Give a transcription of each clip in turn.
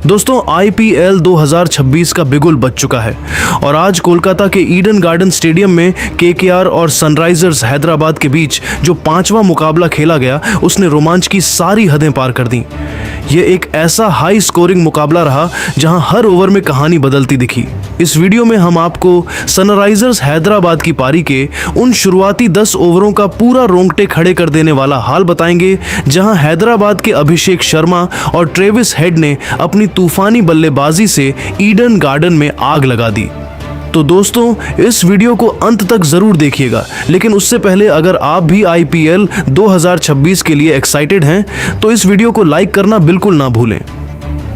दोस्तों IPL 2026 का बिगुल बज चुका है और आज कोलकाता के ईडन गार्डन स्टेडियम में KKR और सनराइजर्स हैदराबाद के बीच जो 5वां मुकाबला खेला गया उसने रोमांच की सारी हदें पार कर दी। ये एक ऐसा हाई स्कोरिंग मुकाबला रहा जहां हर ओवर में कहानी बदलती दिखी। इस वीडियो में हम आपको सनराइजर्स हैदराबाद की पारी के उन शुरुआती 10 ओवरों का पूरा रोंगटे खड़े कर देने वाला हाल बताएंगे जहां हैदराबाद के अभिषेक शर्मा और ट्रेविस हेड ने अपनी तूफानी बल्लेबाजी से ईडन गार्डन में आग लगा दी। तो दोस्तों इस वीडियो को अंत तक जरूर देखिएगा, लेकिन उससे पहले अगर आप भी IPL 2026 के लिए एक्साइटेड हैं तो इस वीडियो को लाइक करना बिल्कुल ना भूलें।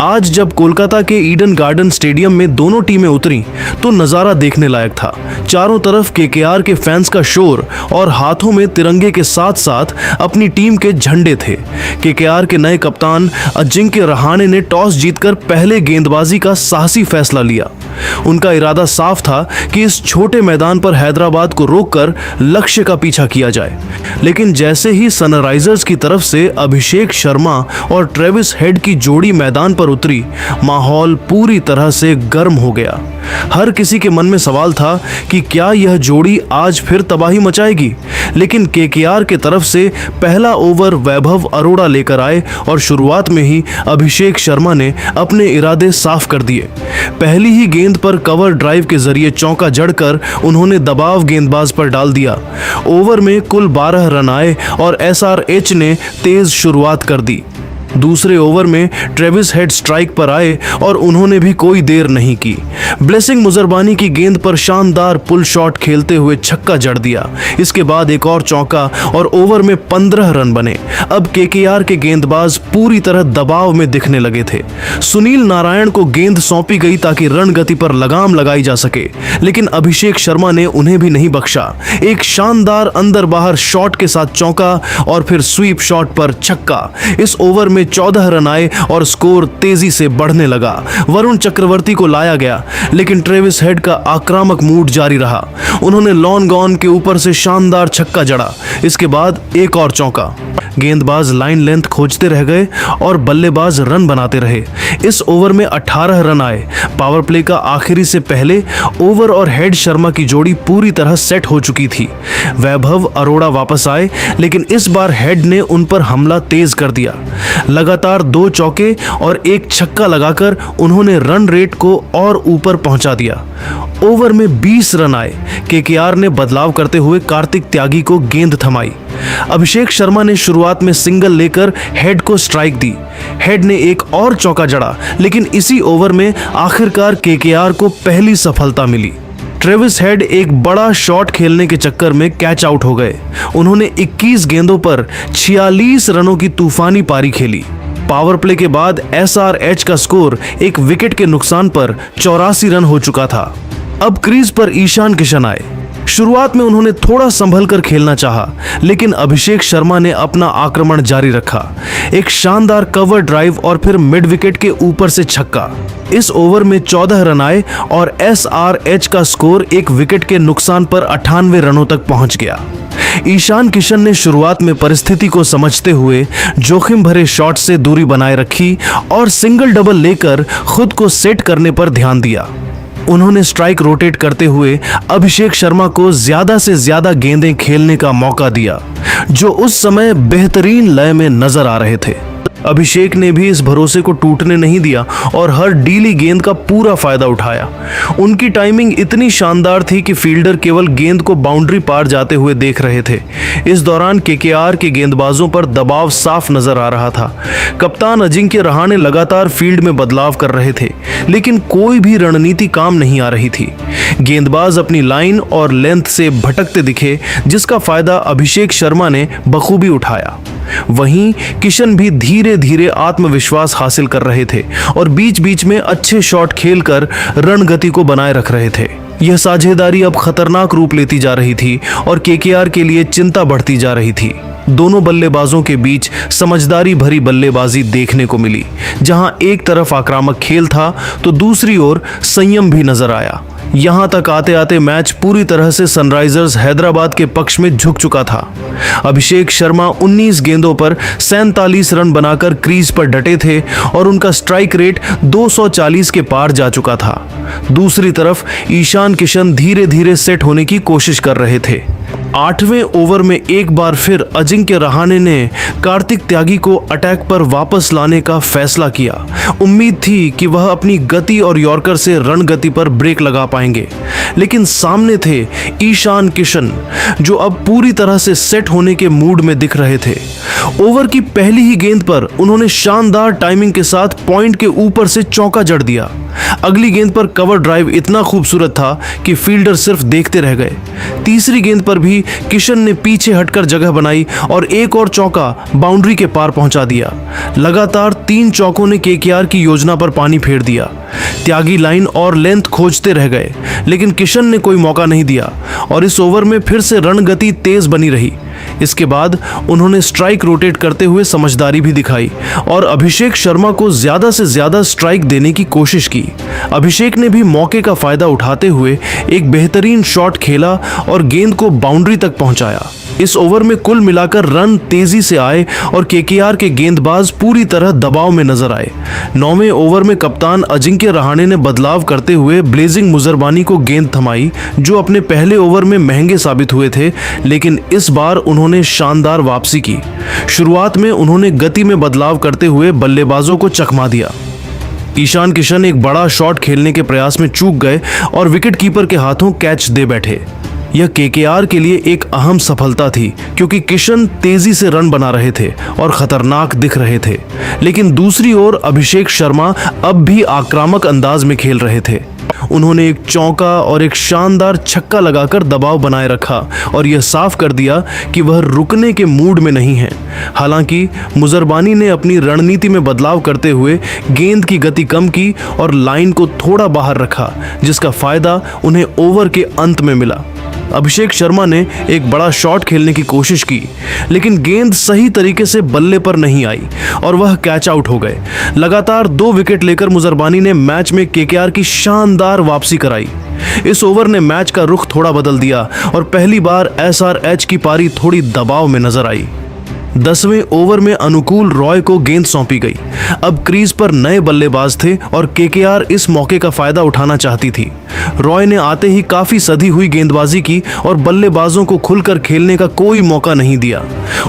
आज जब कोलकाता के ईडन गार्डन स्टेडियम में दोनों टीमें उतरी तो नज़ारा देखने लायक था। चारों तरफ KKR के फैंस का शोर और हाथों में तिरंगे के साथ साथ अपनी टीम के झंडे थे। KKR के नए कप्तान अजिंक्य रहाणे ने टॉस जीतकर पहले गेंदबाजी का साहसी फैसला लिया। उनका इरादा साफ था कि इस छोटे मैदान पर हैदराबाद को रोककर लक्ष्य का पीछा किया जाए, लेकिन जैसे ही सनराइजर्स की तरफ से अभिषेक शर्मा और ट्रेविस हेड की जोड़ी मैदान पर उतरी, माहौल पूरी तरह से गर्म हो गया। हर किसी के मन में सवाल था कि क्या यह जोड़ी आज फिर तबाही मचाएगी, लेकिन KKR के तरफ से पहला ओवर वैभव अरोड़ा लेकर आए और शुरुआत में ही अभिषेक शर्मा ने अपने इरादे साफ कर दिए। पहली ही गेंद पर कवर ड्राइव के जरिए चौका जड़कर उन्होंने दबाव गेंदबाज पर डाल दिया। ओवर में कुल 12 रन आए और SRH ने तेज शुरुआत कर दी। दूसरे ओवर में ट्रेविस हेड स्ट्राइक पर आए और उन्होंने भी कोई देर नहीं की। ब्लेसिंग मुजरबानी की गेंद पर शानदार पुल शॉट खेलते हुए छक्का जड़ दिया। इसके बाद एक और चौका और ओवर में 15 रन बने। अब KKR के गेंदबाज पूरी तरह दबाव में दिखने लगे थे। सुनील नारायण को गेंद सौंपी गई ताकि रण गति पर लगाम लगाई जा सके, लेकिन अभिषेक शर्मा ने उन्हें भी नहीं बख्शा। एक शानदार अंदर बाहर शॉट के साथ चौका और फिर स्वीप शॉट पर छक्का। इस ओवर में 14 रन आए और स्कोर तेजी से बढ़ने लगा। वरुण चक्रवर्ती को लाया गया, लेकिन ट्रेविस हेड का आक्रामक मूड जारी रहा। उन्होंने लॉन गॉन के ऊपर से शानदार छक्का जड़ा। इसके बाद एक और चौका। गेंदबाज लाइन लेंथ खोजते रह गए और बल्लेबाज रन बनाते रहे। इस ओवर में 18 रन आए। पावर प्ले का आखिरी से पहले ओवर और हेड शर्मा की जोड़ी पूरी तरह सेट हो चुकी थी। वैभव अरोड़ा वापस आए, लेकिन इस बार हेड ने उन पर हमला तेज कर दिया। लगातार 2 चौके और एक छक्का लगाकर उन्होंने रन रेट को और ऊपर पहुंचा दिया। ओवर में 20 रन आए। KKR ने बदलाव करते हुए कार्तिक त्यागी को गेंद थमाई। अभिषेक शर्मा ने शुरुआत में सिंगल लेकर हेड को स्ट्राइक दी। हेड ने एक और चौका जड़ा, लेकिन इसी ओवर में आखिरकार KKR को पहली सफलता मिली। ट्रेविस हेड एक बड़ा शॉट खेलने के चक्कर में कैच आउट हो गए। उन्होंने 21 गेंदों पर 46 रनों की तूफानी पारी खेली। पावर प्ले के बाद SRH का स्कोर एक विकेट के नुकसान पर 84 रन हो चुका था। अब क्रीज पर ईशान किशन आए। शुरुआत में उन्होंने थोड़ा संभल कर खेलना चाहा, लेकिन अभिषेक शर्मा ने अपना आक्रमण जारी रखा। एक शानदार कवर ड्राइव और फिर मिड विकेट के ऊपर से छक्का। इस ओवर में 14 रन आए और SRH का स्कोर एक विकेट के नुकसान पर 98 रनों तक पहुंच गया। ईशान किशन ने शुरुआत में परिस्थिति को समझते हुए जोखिम भरे शॉट से दूरी बनाए रखी और सिंगल डबल लेकर खुद को सेट करने पर ध्यान दिया। उन्होंने स्ट्राइक रोटेट करते हुए अभिषेक शर्मा को ज्यादा से ज्यादा गेंदें खेलने का मौका दिया, जो उस समय बेहतरीन लय में नजर आ रहे थे। अभिषेक ने भी इस भरोसे को टूटने नहीं दिया और हर डीली गेंद का पूरा फायदा उठाया। उनकी टाइमिंग इतनी शानदार थी कि फील्डर केवल गेंद को बाउंड्री पार जाते हुए देख रहे थे। इस दौरान KKR के गेंदबाजों पर दबाव साफ नजर आ रहा था। कप्तान अजिंक्य रहाणे लगातार फील्ड में बदलाव कर रहे थे, लेकिन कोई भी रणनीति काम नहीं आ रही थी। गेंदबाज अपनी लाइन और लेंथ से भटकते दिखे, जिसका फायदा अभिषेक शर्मा ने बखूबी उठाया। वहीं किशन भी धीरे धीरे आत्मविश्वास हासिल कर रहे थे और बीच बीच में अच्छे शॉट खेलकर रण गति को बनाए रख रहे थे। यह साझेदारी अब खतरनाक रूप लेती जा रही थी और KKR के लिए चिंता बढ़ती जा रही थी। दोनों बल्लेबाजों के बीच समझदारी भरी बल्लेबाजी देखने को मिली, जहां एक तरफ आक्रामक खेल था तो दूसरी ओर संयम भी नजर आया। यहां तक आते आते मैच पूरी तरह से सनराइजर्स हैदराबाद के पक्ष में झुक चुका था। अभिषेक शर्मा 19 गेंदों पर 47 रन बनाकर क्रीज पर डटे थे और उनका स्ट्राइक रेट 240 के पार जा चुका था। दूसरी तरफ ईशान किशन धीरे धीरे सेट होने की कोशिश कर रहे थे। 8वें ओवर में एक बार फिर अजिंक्य रहाणे ने कार्तिक त्यागी को अटैक पर वापस लाने का फैसला किया। उम्मीद थी कि वह अपनी गति और यॉर्कर से रन गति पर ब्रेक लगा पाएंगे, लेकिन सामने थे ईशान किशन, जो अब पूरी तरह से सेट होने के मूड में दिख रहे थे। ओवर की पहली ही गेंद पर उन्होंने शानदार टाइमिंग के साथ पॉइंट के ऊपर से चौका जड़ दिया। अगली गेंद पर कवर ड्राइव इतना खूबसूरत था कि फील्डर सिर्फ देखते रह गए। तीसरी गेंद पर भी किशन ने पीछे हटकर जगह बनाई और एक और चौका बाउंड्री के पार पहुंचा दिया। लगातार 3 चौकों ने केकेआर की योजना पर पानी फेर दिया। त्यागी लाइन और लेंथ खोजते रह गए, लेकिन किशन ने कोई मौका नहीं दिया और इस ओवर में फिर से रन गति तेज बनी रही। इसके बाद उन्होंने स्ट्राइक रोटेट करते हुए समझदारी भी दिखाई और अभिषेक शर्मा को ज्यादा से ज्यादा स्ट्राइक देने की कोशिश की। अभिषेक ने भी मौके का फायदा उठाते हुए एक बेहतरीन शॉट खेला और गेंद को बाउंड्री तक पहुंचाया। इस ओवर में कुल मिलाकर रन तेजी से आए और केकेआर के गेंदबाज पूरी तरह दबाव में नजर आए। 9वें ओवर में कप्तान अजिंक्य रहाणे ने बदलाव करते हुए ब्लेजिंग मुजरबानी को गेंद थमाई, जो अपने पहले ओवर में महंगे साबित हुए थे, लेकिन इस बार उन्होंने शानदार वापसी की। शुरुआत में उन्होंने गति में बदलाव करते हुए बल्लेबाजों को चकमा दिया। ईशान किशन एक बड़ा शॉट खेलने के प्रयास में चूक गए और विकेट कीपर के हाथों कैच दे बैठे। यह केकेआर के लिए एक अहम सफलता थी, क्योंकि किशन तेजी से रन बना रहे थे और खतरनाक दिख रहे थे। लेकिन दूसरी ओर अभिषेक शर्मा अब भी आक्रामक अंदाज में खेल रहे थे। उन्होंने एक चौका और एक शानदार छक्का लगाकर दबाव बनाए रखा और यह साफ कर दिया कि वह रुकने के मूड में नहीं है। हालांकि मुजरबानी ने अपनी रणनीति में बदलाव करते हुए गेंद की गति कम की और लाइन को थोड़ा बाहर रखा, जिसका फायदा उन्हें ओवर के अंत में मिला। अभिषेक शर्मा ने एक बड़ा शॉट खेलने की कोशिश की, लेकिन गेंद सही तरीके से बल्ले पर नहीं आई और वह कैच आउट हो गए। लगातार 2 विकेट लेकर मुजरबानी ने मैच में केकेआर की शानदार वापसी कराई। इस ओवर ने मैच का रुख थोड़ा बदल दिया और पहली बार एसआरएच की पारी थोड़ी दबाव में नजर आई। 10वें ओवर में अनुकूल रॉय को गेंद सौंपी गई। अब क्रीज पर नए बल्लेबाज थे और केकेआर इस मौके का फायदा उठाना चाहती थी। रॉय ने आते ही काफी सधी हुई गेंदबाजी की और बल्लेबाजों को खुलकर खेलने का कोई मौका नहीं दिया।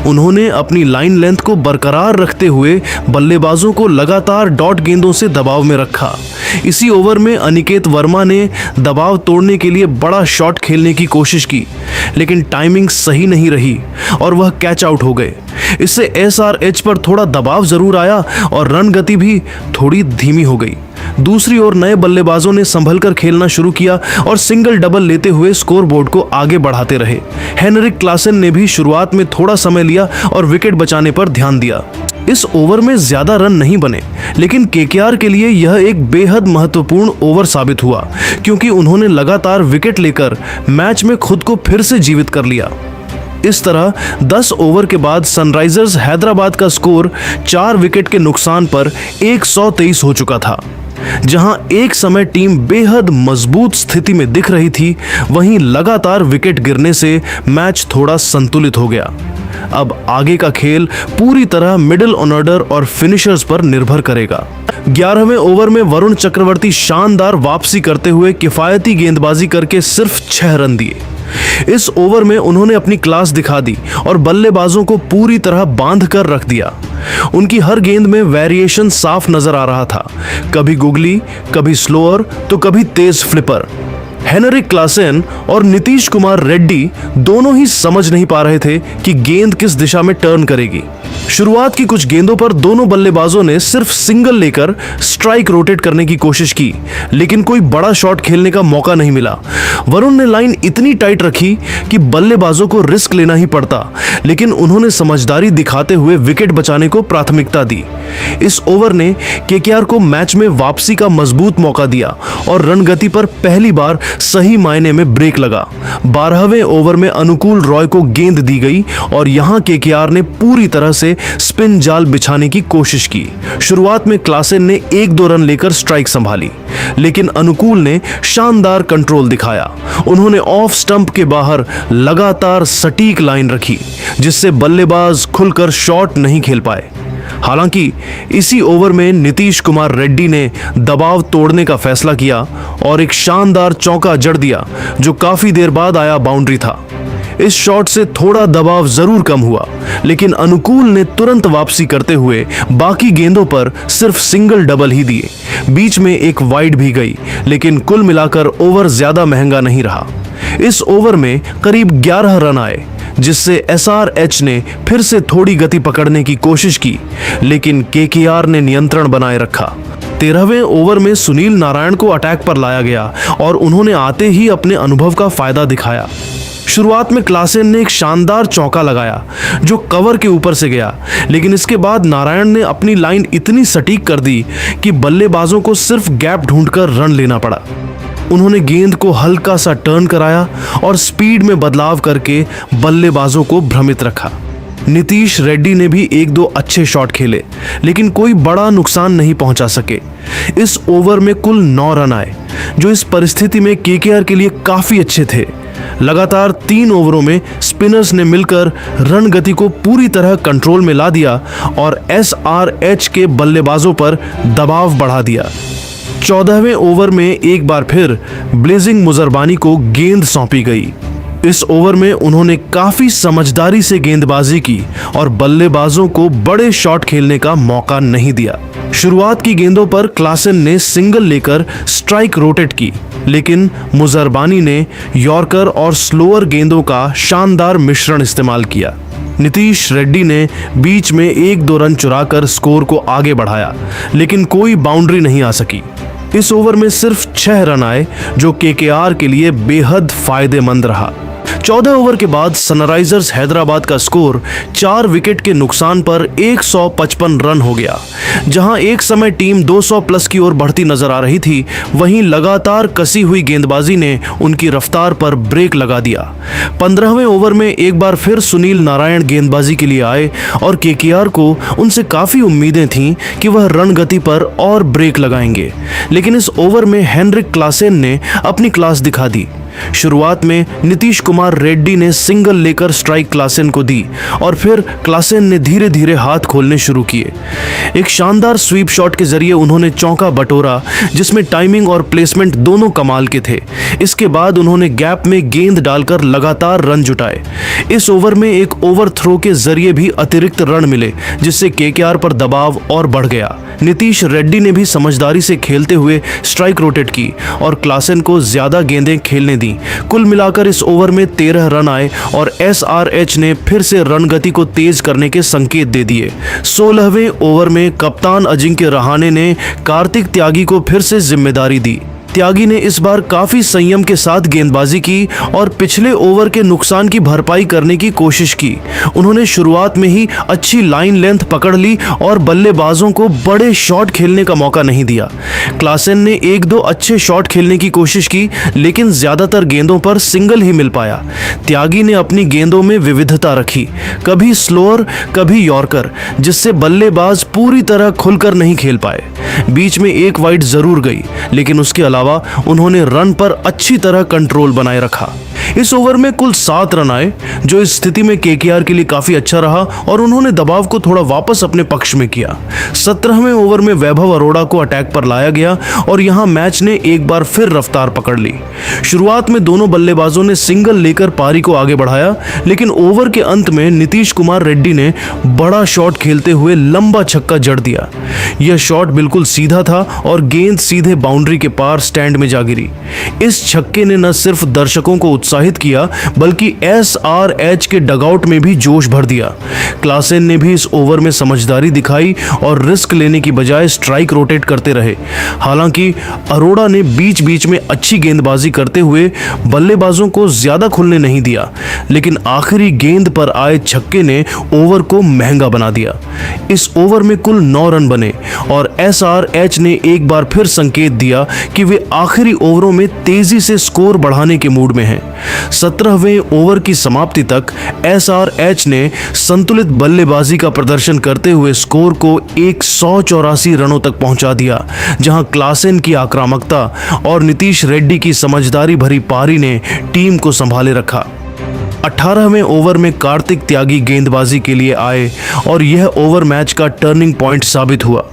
उन्होंने अपनी लाइन लेंथ को बरकरार रखते हुए बल्लेबाजों को लगातार डॉट गेंदों से दबाव में रखा। इसी ओवर में अनिकेत वर्मा ने दबाव तोड़ने के लिए बड़ा शॉट खेलने की कोशिश की, लेकिन टाइमिंग सही नहीं रही और वह कैच आउट हो गए। इससे एसआरएच पर थोड़ा दबाव जरूर आया और रन गति भी थोड़ी धीमी हो गई। दूसरी ओर नए बल्लेबाजों ने संभलकर खेलना शुरू किया और सिंगल डबल लेते हुए स्कोरबोर्ड को आगे बढ़ाते रहे। हेनरिक क्लासन ने भी शुरुआत में थोड़ा समय लिया और विकेट बचाने पर ध्यान दिया। इस ओवर में ज्यादा रन नहीं बने, लेकिन केकेआर के लिए यह एक बेहद महत्वपूर्ण ओवर साबित हुआ, क्योंकि उन्होंने लगातार विकेट लेकर मैच में खुद को फिर से जीवित कर लिया। इस तरह 10 ओवर के बाद सनराइजर्स हैदराबाद का स्कोर 4 विकेट के नुकसान पर 123 हो चुका था। जहां एक समय टीम बेहद मजबूत स्थिति में दिख रही थी, वहीं लगातार विकेट गिरने से मैच थोड़ा संतुलित हो गया। अब आगे का खेल पूरी तरह मिडिल ऑर्डर और फिनिशर्स पर निर्भर करेगा। 11वें ओवर में वरुण चक्रवर्ती शानदार वापसी करते हुए किफायती गेंदबाजी करके सिर्फ 6 रन दिए। इस ओवर में उन्होंने अपनी क्लास दिखा दी और बल्लेबाजों को पूरी तरह बांध कर रख दिया। उनकी हर गेंद में वेरिएशन साफ नजर आ रहा था, कभी गुगली, कभी स्लोअर तो कभी तेज फ्लिपर। हेनरिक क्लासन और नीतीश कुमार रेड्डी दोनों ही समझ नहीं पा रहे थे कि गेंद किस दिशा में टर्न करेगी। शुरुआत की कुछ गेंदों पर दोनों बल्लेबाजों ने सिर्फ सिंगल लेकर स्ट्राइक रोटेट करने की कोशिश की, लेकिन कोई बड़ा शॉट खेलने का मौका नहीं मिला। वरुण ने लाइन इतनी टाइट रखी कि बल्लेबाजों को रिस्क लेना ही पड़ता, लेकिन उन्होंने समझदारी दिखाते हुए विकेट बचाने को प्राथमिकता दी। इस ओवर ने केकेआर को मैच में वापसी का मजबूत मौका दिया और रन गति पर पहली बार सही मायने में ब्रेक लगा। 12वें ओवर में अनुकूल रॉय को गेंद दी गई और यहां केकेआर ने पूरी तरह से स्पिन जाल बिछाने की कोशिश की। शुरुआत में क्लासेन ने 1-2 रन लेकर स्ट्राइक संभाली, लेकिन अनुकूल ने शानदार कंट्रोल दिखाया। उन्होंने ऑफ स्टंप के बाहर लगातार सटीक लाइन रखी, जिससे बल्लेबाज खुलकर शॉट नहीं खेल पाए। हालांकि इसी ओवर में नीतीश कुमार रेड्डी ने दबाव तोड़ने का फैसला किया और एक शानदार चौका जड़ दिया, जो काफी देर बाद आया बाउंड्री था। इस शॉट से थोड़ा दबाव जरूर कम हुआ, लेकिन अनुकूल ने तुरंत वापसी करते हुए बाकी गेंदों पर सिर्फ सिंगल डबल ही दिए। बीच में एक वाइड भी गई, लेकिन कुल मिलाकर ओवर ज्यादा महंगा नहीं रहा। इस ओवर में करीब 11 रन आए, जिससे SRH ने फिर से थोड़ी गति पकड़ने की कोशिश की, लेकिन KKR ने नियंत्रण बनाए रखा। 13वें ओवर में सुनील नारायण को अटैक पर लाया गया और उन्होंने आते ही अपने अनुभव का फायदा दिखाया। शुरुआत में क्लासेन ने एक शानदार चौका लगाया, जो कवर के ऊपर से गया, लेकिन इसके बाद नारायण ने अपनी लाइन इतनी सटीक कर दी कि बल्लेबाजों को सिर्फ गैप ढूंढकर रन लेना पड़ा। उन्होंने गेंद को हल्का सा टर्न कराया और स्पीड में बदलाव करके बल्लेबाजों को भ्रमित रखा। नीतीश रेड्डी ने भी 1-2 अच्छे शॉट खेले, लेकिन कोई बड़ा नुकसान नहीं पहुंचा सके। इस ओवर में कुल 9 रन आए, जो इस परिस्थिति में KKR के लिए काफी अच्छे थे। लगातार 3 ओवरों में स्पिनर्स ने मिलकर रन गति को पूरी तरह कंट्रोल में ला दिया और SRH के बल्लेबाजों पर दबाव बढ़ा दिया। 14वें ओवर में एक बार फिर ब्लेजिंग मुजरबानी को गेंद सौंपी गई। इस ओवर में उन्होंने काफी समझदारी से गेंदबाजी की और बल्लेबाजों को बड़े शॉट खेलने का मौका नहीं दिया। शुरुआत की गेंदों पर क्लासेन ने सिंगल लेकर स्ट्राइक रोटेट की, लेकिन मुजरबानी ने यॉर्कर और स्लोअर गेंदों का शानदार मिश्रण इस्तेमाल किया। नीतीश रेड्डी ने बीच में 1-2 रन चुराकर स्कोर को आगे बढ़ाया, लेकिन कोई बाउंड्री नहीं आ सकी। इस ओवर में सिर्फ 6 रन आए, जो KKR के लिए बेहद फायदेमंद रहा। 14 ओवर के बाद सनराइजर्स हैदराबाद का स्कोर 4 विकेट के नुकसान पर 155 रन हो गया। जहां एक समय टीम 200 प्लस की ओर बढ़ती नजर आ रही थी, वहीं लगातार कसी हुई गेंदबाजी ने उनकी रफ्तार पर ब्रेक लगा दिया। 15वें ओवर में एक बार फिर सुनील नारायण गेंदबाजी के लिए आए और KKR को उनसे काफी उम्मीदें थीं कि वह रन गति पर और ब्रेक लगाएंगे, लेकिन इस ओवर में हेनरिक क्लासेन ने अपनी क्लास दिखा दी। शुरुआत में नीतीश कुमार रेड्डी ने सिंगल लेकर स्ट्राइक क्लासेन को दी और फिर क्लासेन ने धीरे धीरे हाथ खोलने शुरू किए। एक शानदार स्वीप शॉट के जरिए उन्होंने चौका बटोरा, जिसमें टाइमिंग और प्लेसमेंट दोनों कमाल के थे। इसके बाद उन्होंने गैप में गेंद डालकर लगातार रन जुटाए। इस ओवर में एक ओवर थ्रो के जरिए भी अतिरिक्त रन मिले, जिससे KKR पर दबाव और बढ़ गया। नीतीश रेड्डी ने भी समझदारी से खेलते हुए स्ट्राइक रोटेट की और क्लासेन को ज्यादा गेंदें खेलने दी। कुल मिलाकर इस ओवर में 13 रन आए और SRH ने फिर से रन गति को तेज करने के संकेत दे दिए। 16वें ओवर में कप्तान अजिंक्य रहाणे ने कार्तिक त्यागी को फिर से जिम्मेदारी दी। त्यागी ने इस बार काफी संयम के साथ गेंदबाजी की और पिछले ओवर के नुकसान की भरपाई करने की कोशिश की। उन्होंने शुरुआत में ही अच्छी लाइन लेंथ पकड़ ली और बल्लेबाजों को बड़े शॉट खेलने का मौका नहीं दिया। क्लासेन ने 1-2 अच्छे शॉट खेलने की कोशिश की, लेकिन ज्यादातर गेंदों पर सिंगल ही मिल पाया। त्यागी ने अपनी गेंदों में विविधता रखी, कभी स्लोअर कभी यॉर्कर, जिससे बल्लेबाज पूरी तरह खुलकर नहीं खेल पाए। बीच में एक वाइड जरूर गई, लेकिन उसके अलावा उन्होंने रन पर अच्छी तरह कंट्रोल बनाए रखा। इस ओवर में कुल 7 रन आए, जो इस स्थिति में KKR के लिए काफी अच्छा रहा और उन्होंने दबाव को थोड़ा वापस अपने पक्ष में किया। 17वें ओवर में वैभव अरोड़ा को अटैक पर लाया गया और यहां मैच ने एक बार फिर रफ्तार पकड़ ली। शुरुआत में दोनों बल्लेबाजों ने सिंगल लेकर पारी को आगे बढ़ाया, लेकिन ओवर के अंत में नीतीश कुमार रेड्डी ने बड़ा शॉट खेलते हुए लंबा छक्का जड़ दिया। यह शॉट बिल्कुल सीधा था और गेंद सीधे बाउंड्री के पार स्टैंड में जा गिरी। इस छक्के ने न सिर्फ दर्शकों को उत्साहित किया, बल्कि SRH के डगआउट में भी जोश भर दिया। क्लासेन ने भी इस ओवर में समझदारी दिखाई और रिस्क लेने की बजाय स्ट्राइक रोटेट करते रहे। हालांकि अरोड़ा ने बीच बीच में अच्छी गेंदबाजी करते हुए बल्लेबाजों को ज्यादा खुलने नहीं दिया, लेकिन आखिरी गेंद पर आए छक्के ने ओवर को महंगा बना दिया। इस ओवर में कुल 9 रन बने और SRH ने एक बार फिर संकेत दिया कि वे आखिरी ओवरों में तेजी से स्कोर बढ़ाने के मूड में हैं। 17वें ओवर की समाप्ति तक SRH ने संतुलित बल्लेबाजी का प्रदर्शन करते हुए स्कोर को 184 रनों तक पहुंचा दिया, जहां क्लासेन की आक्रामकता और नीतीश रेड्डी की समझदारी भरी पारी ने टीम को संभाले रखा। 18वें ओवर में कार्तिक त्यागी गेंदबाजी के लिए आए और यह ओवर मैच का टर्निंग पॉइंट साबित हुआ।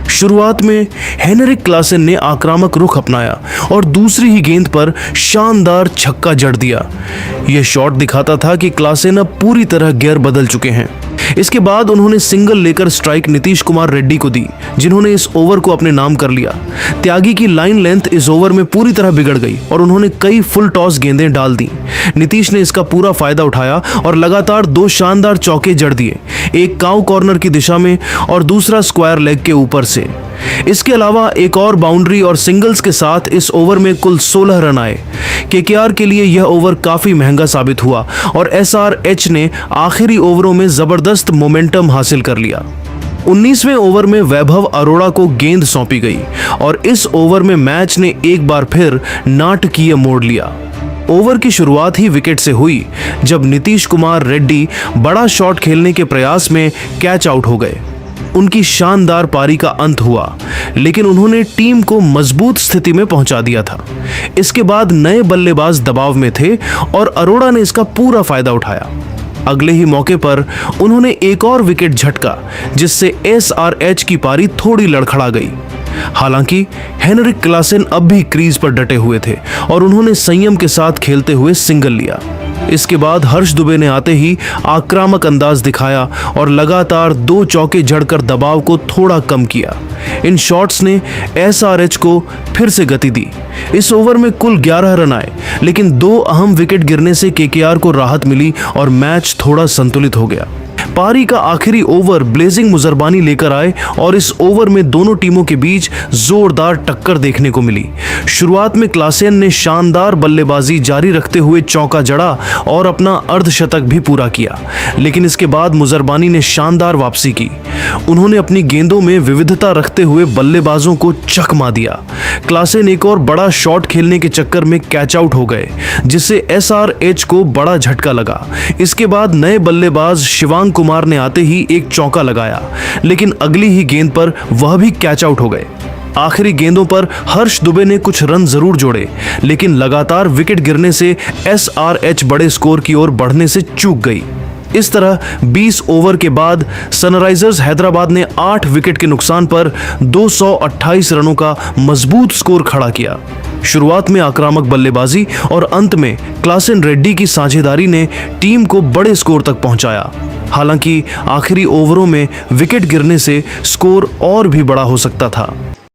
शुरुआत में हेनरिक क्लासेन ने आक्रामक रुख अपनाया और दूसरी ही गेंद पर शानदार छक्का जड़ दिया। यह शॉट दिखाता था कि क्लासेन अब पूरी तरह गियर बदल चुके हैं। इसके बाद उन्होंने सिंगल लेकर स्ट्राइक नीतीश कुमार रेड्डी को दी, जिन्होंने इस ओवर को अपने नाम कर लिया। त्यागी की लाइन लेंथ इस ओवर में पूरी तरह बिगड़ गई और उन्होंने कई फुल टॉस गेंदें डाल दी। नीतीश ने इसका पूरा फायदा उठाया और लगातार 2 शानदार चौके जड़ दिए, एक काउ कॉर्नर की दिशा में और दूसरा स्क्वायर लेग के ऊपर से। इसके अलावा एक और बाउंड्री और सिंगल्स के साथ इस ओवर में कुल 16 रन आए। केकेआर के लिए यह ओवर काफी महंगा साबित हुआ और SRH ने आखिरी ओवरों में जबरदस्त मोमेंटम हासिल कर लिया। 19वें ओवर में वैभव अरोड़ा को गेंद सौंपी गई और इस ओवर में मैच ने एक बार फिर नाटकीय मोड़ लिया। ओवर की शुरुआत ही विकेट से हुई, जब नीतीश कुमार रेड्डी बड़ा शॉट खेलने के प्रयास में कैच आउट हो गए। उनकी शानदार पारी का अंत हुआ, लेकिन उन्होंने टीम को मजबूत स्थिति में पहुंचा दिया था। इसके बाद नए बल्लेबाज दबाव में थे और अरोड़ा ने इसका पूरा फायदा उठाया। अगले ही मौके पर उन्होंने एक और विकेट झटका, जिससे SRH की पारी थोड़ी लड़खड़ा गई। हालांकि हेनरिक क्लासेन अब भी क्रीज पर डटे हुए थे और उन्होंने संयम के साथ खेलते हुए सिंगल लिया। इसके बाद हर्ष दुबे ने आते ही आक्रामक अंदाज दिखाया और लगातार 2 चौके जड़कर दबाव को थोड़ा कम किया। इन शॉट्स ने SRH को फिर से गति दी। इस ओवर में कुल 11 रन आए, लेकिन 2 अहम विकेट गिरने से केकेआर को राहत मिली और मैच थोड़ा संतुलित हो गया। पारी का आखिरी ओवर ब्लेजिंग मुजरबानी लेकर आए और इस ओवर में दोनों टीमों के बीच जोरदार टक्कर देखने को मिली। शुरुआत में क्लासेन ने शानदार बल्लेबाजी जारी रखते हुए चौका जड़ा और अपना अर्धशतक भी पूरा किया, लेकिन इसके बाद मुजरबानी ने शानदार वापसी की। उन्होंने अपनी गेंदों में विविधता रखते हुए बल्लेबाजों को चकमा दिया। क्लासेन एक और बड़ा शॉट खेलने के चक्कर में कैच आउट हो गए, जिससे SRH को बड़ा झटका लगा। इसके बाद नए बल्लेबाज शिवांग कुमार ने आते ही एक चौका लगाया, लेकिन अगली ही गेंद पर वह भी कैच आउट हो गए। आखिरी गेंदों पर हर्ष दुबे ने कुछ रन जरूर जोड़े, लेकिन लगातार विकेट गिरने से SRH बड़े स्कोर की ओर बढ़ने से चूक गई। इस तरह 20 ओवर के बाद सनराइजर्स हैदराबाद ने 8 विकेट के नुकसान पर 228 रनों का मजबूत स्कोर खड़ा किया। शुरुआत में आक्रामक बल्लेबाजी और अंत में क्लासेन रेड्डी की साझेदारी ने टीम को बड़े स्कोर तक पहुंचाया। हालांकि आखिरी ओवरों में विकेट गिरने से स्कोर और भी बड़ा हो सकता था।